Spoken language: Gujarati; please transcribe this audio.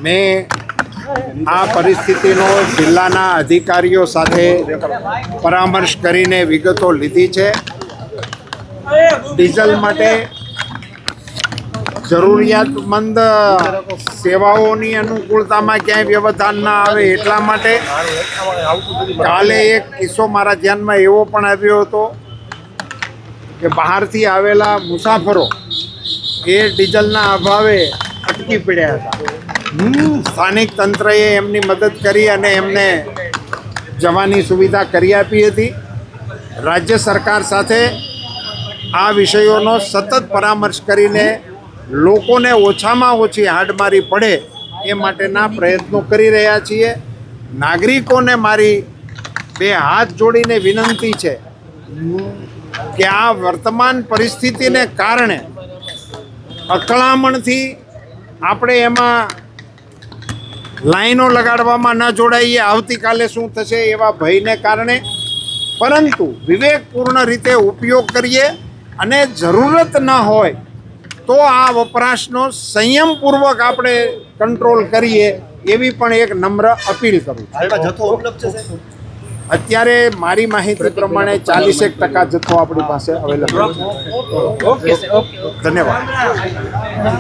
મેં આ પરિસ્થિતિનો જિલ્લાના અધિકારીઓ સાથે પરામર્શ કરીને વિગતો લીધી છે. ડીઝલ માટે જરૂરિયાતમંદ સેવાઓની અનુકૂળતામાં ક્યાંય વ્યવધાન ના આવે એટલા માટે કાલે એક કિસ્સો મારા ધ્યાનમાં એવો પણ આવ્યો હતો કે બહારથી આવેલા મુસાફરો એ ડીઝલના અભાવે અટકી પડ્યા હતા. સ્થાનિક તંત્રએ એમની મદદ કરી અને એમને જવાની સુવિધા કરી આપી હતી. રાજ્ય સરકાર સાથે આ વિષયોનો સતત પરામર્શ કરીને લોકોને ઓછામાં ઓછી હાડમારી પડે એ માટેના પ્રયત્નો કરી રહ્યા છીએ. નાગરિકોને મારી બે હાથ જોડીને વિનંતી છે કે આ વર્તમાન પરિસ્થિતિને કારણે અકળામણથી આપણે એમાં લાઈનો લગાડવામાં ન જોડાઈએ, આવતીકાલે શું થશે એવા ભયને કારણે, પરંતુ વિવેકપૂર્ણ રીતે ઉપયોગ કરીએ અને જરૂરત ન હોય તો આ વપરાશનો સંયમપૂર્વક આપણે કંટ્રોલ કરીએ એવી પણ એક નમ્ર અપીલ કરું છું. અત્યારે મારી માહિતી પ્રમાણે 40% જથ્થો આપણી પાસે અવેલેબલ છે. ધન્યવાદ.